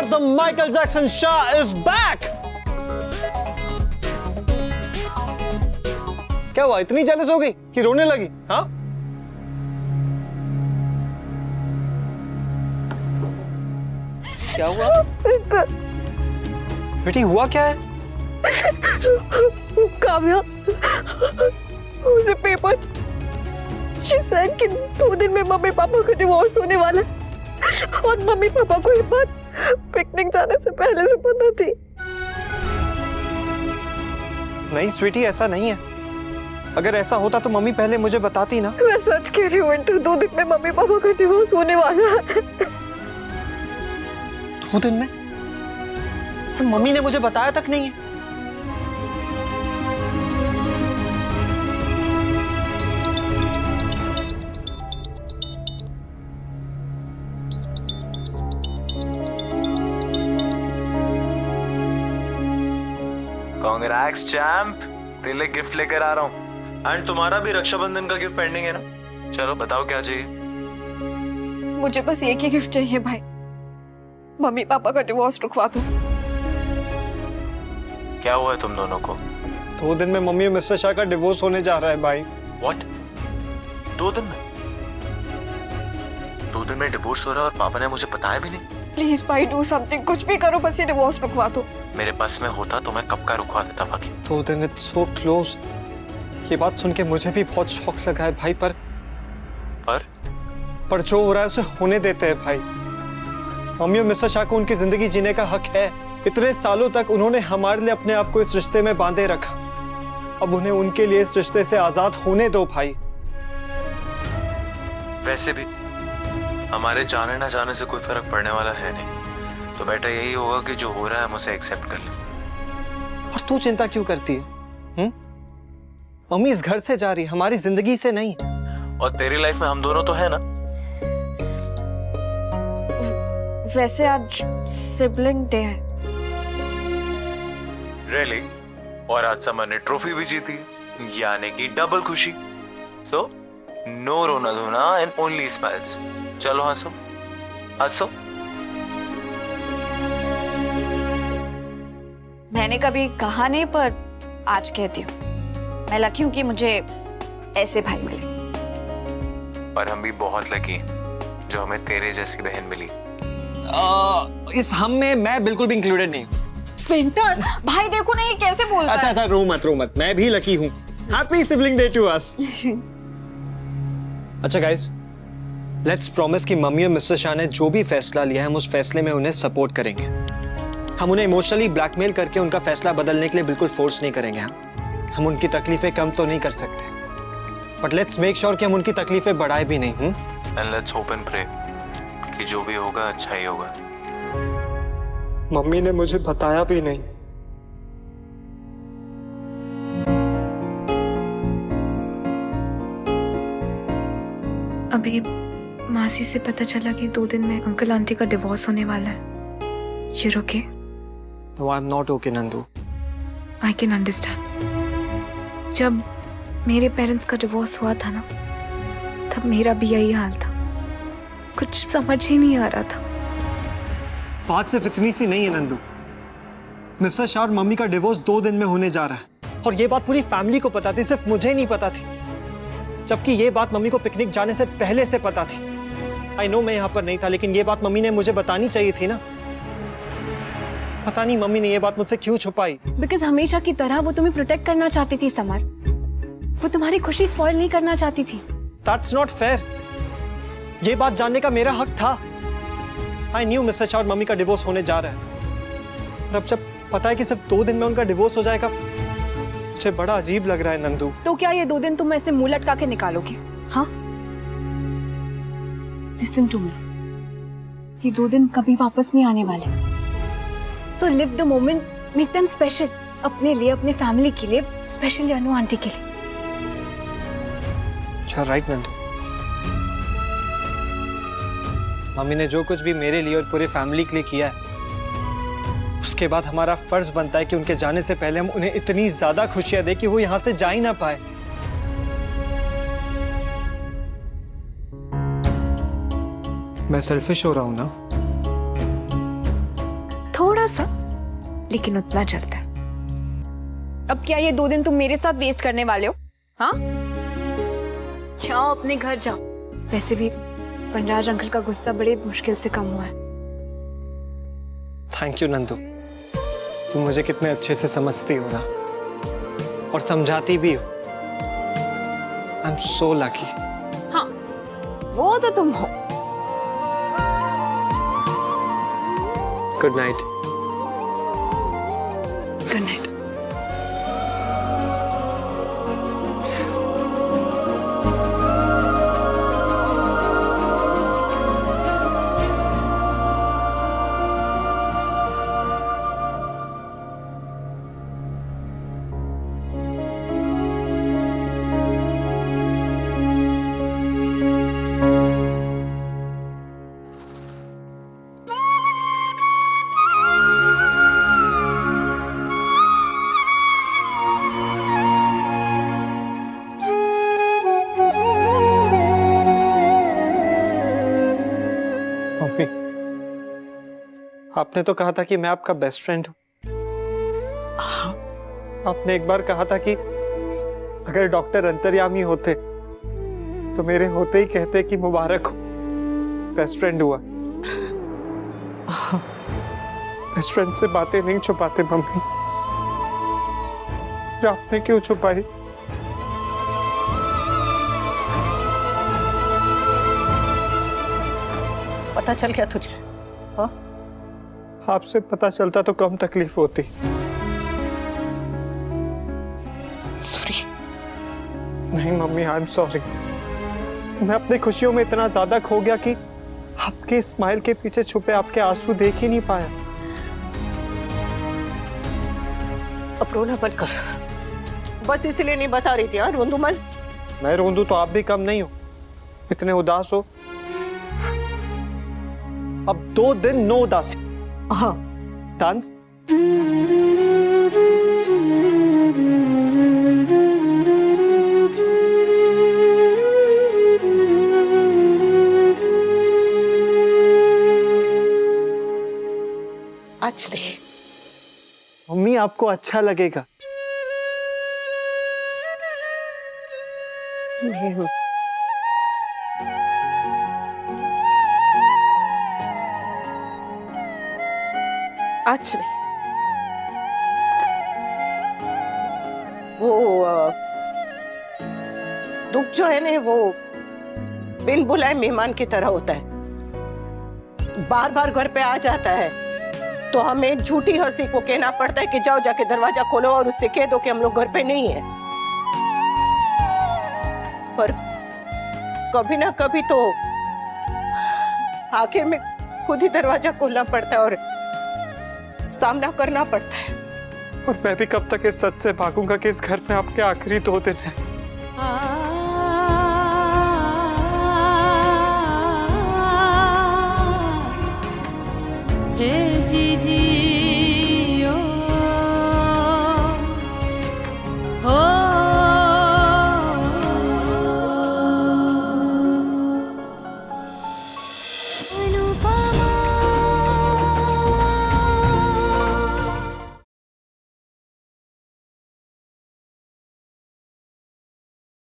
Star the Michael Jackson Shah is back. क्या हुआ, इतनी जेलस हो गई कि रोने लगी? हाँ, क्या हुआ बेटी, हुआ क्या है? काव्या, मुझे पेपर she said कि 2 दिन में मम्मी पापा का डिवोर्स होने वाला है और मम्मी पापा को ये बात पिकनिक जाने से पहले से पता थी। नहीं स्वीटी, ऐसा नहीं है। अगर ऐसा होता तो मम्मी पहले मुझे बताती ना। मैं सच कह रही हूँ विंटर, 2 दिन में मम्मी पापा का डिवोर्स होने वाला है। 2 दिन में? और मम्मी ने मुझे बताया तक नहीं है। कांग्रेट्स चैंप, तेरे लिए गिफ्ट लेकर आ रहा हूँ। एंड तुम्हारा भी रक्षाबंधन का गिफ्ट पेंडिंग है ना? चलो बताओ क्या चाहिए। मुझे बस एक ही गिफ्ट चाहिए भाई, मम्मी पापा का डिवोर्स रुकवा दो। क्या हुआ है तुम दोनों को? 2 दिन में मम्मी और मिस्टर शाह का डिवोर्स होने जा रहा है भाई। व्हाट? 2 दिन में? 2 दिन में डिवोर्स हो रहा है और पापा ने मुझे बताया भी नहीं? प्लीज भाई डू समथिंग, कुछ भी करो, बस ये डिवोर्स रुकवा दो। मेरे बस में होता तो मैं कब का रुकवा देता बाकी। 2 दिन, इट्स सो क्लोज। ये बात सुन के मुझे भी बहुत शौक लगा है भाई, पर जो हो रहा है उसे होने देते हैं भाई। मम्मी और मिस्टर शाह को उनकी जिंदगी जीने का हक है। इतने सालों तक उन्होंने हमारे लिए अपने आप को इस रिश्ते में बांधे रखा, अब उन्हें उनके लिए इस रिश्ते से आजाद होने दो भाई। वैसे भी हमारे जाने ना जाने से कोई फर्क पड़ने वाला है नहीं, तो बेटा यही होगा कि जो हो रहा है हम उसे एक्सेप्ट कर ले। और तू चिंता क्यों करती है? मम्मी इस घर से जा रही, हमारी जिंदगी से नहीं। और तेरी लाइफ में हम दोनों तो है ना? वैसे आज सिबलिंग डे है। रियली? और आज समर ने ट्रॉफी भी जीती, यानी कि डबल खुशी। सो नो रोना धोना एंड ओनली स्माइल्स। चलो हंसो हंसो। मैंने कभी कहा नहीं, पर आज कहती हूँ, मैं लकी हूँ कि मुझे ऐसे भाई मिले। और हम भी बहुत लकी हैं जो हमें तेरे जैसी बहन मिली। इस हम में मैं बिल्कुल भी इंक्लूडेड नहीं। विंटर भाई देखो ना ये कैसे बोलता है। अच्छा, रो मत, मैं भी लकी हूँ। Happy sibling day to us. अच्छा गाइस, लेट्स प्रॉमिस कि मम्मी और मिस्टर शाह ने जो भी फैसला लिया है हम उस फैसले में उन्हें सपोर्ट करेंगे। हम उन्हें इमोशनली ब्लैकमेल करके उनका फैसला बदलने के लिए बिल्कुल फोर्स नहीं करेंगे। हम उनकी तकलीफें कम तो नहीं कर सकते, बट लेट्स मेक श्योर कि हम उनकी तकलीफें बढ़ाए भी नहीं। And let's hope and pray कि जो भी होगा अच्छा ही होगा। मम्मी ने मुझे बताया भी नहीं। अभी मासी से पता चला कि 2 दिन में अंकल आंटी का डिवोर्स होने वाला है। You're okay? No, I'm not okay, Nandu. I can understand. जब मेरे पेरेंट्स का डिवोर्स हुआ था ना, तब मेरा भी यही हाल था। कुछ समझ ही नहीं आ रहा था। बात सिर्फ इतनी सी नहीं है नंदू। मिस्टर शाह और मम्मी का डिवोर्स 2 दिन में होने जा रहा है और ये बात पूरी फैमिली को पता थी, सिर्फ मुझे नहीं पता थी। जबकि ये बात मम्मी को पिकनिक जाने से पहले से पता थी। आई नो मैं यहाँ पर नहीं था, लेकिन ये बात मम्मी ने मुझे बतानी चाहिए थी ना। पता नहीं मम्मी ने ये बात मुझसे क्यों छुपाई। बिकॉज हमेशा की तरह वो तुम्हें प्रोटेक्ट करना चाहती थी समर, वो तुम्हारी खुशी स्पॉइल नहीं करना चाहती थी। That's not fair। ये बात जानने का मेरा हक था। आई न्यू मिस्टर शाह और मम्मी का डिवोर्स होने जा रहा है, और अब जब पता है कि सिर्फ 2 दिन में उनका डिवोर्स हो जाएगा, मुझे बड़ा अजीब लग रहा है नंदू। तो क्या ये 2 दिन तुम ऐसे मुंह लटका के निकालोगे? हाँ, लिसन टू मी, ये 2 दिन कभी वापस नहीं आने वाले। So live the moment, make them special, अपने लिए, अपने फैमिली के लिए, स्पेशली अनु आंटी के लिए। क्या राइट नंदू। मम्मी ने जो कुछ भी मेरे लिए और पूरे फैमिली के लिए किया है, उसके बाद हमारा फर्ज बनता है कि उनके जाने से पहले हम उन्हें इतनी ज्यादा खुशियां दें कि वो यहां से जा ही ना पाए। मैं सेल्फिश हो रहा हूं ना? थोड़ा सा, लेकिन उतना चलता है। अब क्या ये 2 दिन तुम मेरे साथ वेस्ट करने वाले हो? हाँ, जाओ अपने घर जाओ। वैसे भी वनराज अंकल का गुस्सा बड़े मुश्किल से कम हुआ है। थैंक यू नंदू, तुम मुझे कितने अच्छे से समझती हो ना, और समझाती भी हो। I am so lucky. हाँ, वो तो तुम हो। Good night. Good night. Mummy, आपने तो कहा था कि मैं आपका बेस्ट फ्रेंड हूँ। आपने एक बार कहा था कि अगर डॉक्टर अंतर्यामी होते तो मेरे होते ही कहते कि मुबारक हो, बेस्ट फ्रेंड हुआ। बेस्ट फ्रेंड से बातें नहीं छुपाते मम्मी, फिर आपने क्यों छुपाई? पता चल गया तुझे? हाँ, आपसे पता चलता तो कम तकलीफ होती। सॉरी। नहीं मम्मी, आई एम सॉरी। मैं अपनी खुशियों में इतना ज्यादा खो गया कि आपके स्माइल के पीछे छुपे आपके आंसू देख ही नहीं पाया। अब रोना बंद कर, बस इसलिए नहीं बता रही थी। हाँ, रोंदू मन। मैं रोंदू तो आप भी कम नहीं हो, इतने उदास हो। अब 2 दिन नो उदासी। हाँ, डांस। आज नहीं। मम्मी, आपको अच्छा लगेगा। नहीं, आज नहीं। वो दुख जो है ना, वो बिन बुलाए मेहमान की तरह होता है। बार बार घर पे आ जाता है तो हमें झूठी हंसी को कहना पड़ता है कि जाओ जाके दरवाजा खोलो और उससे कह दो कि हम लोग घर पे नहीं है। पर कभी ना कभी तो आखिर में खुद ही दरवाजा खोलना पड़ता है और सामना करना पड़ता है। और मैं भी कब तक इस सच से भागूंगा कि इस घर में आपके आखिरी 2 दिन है। हो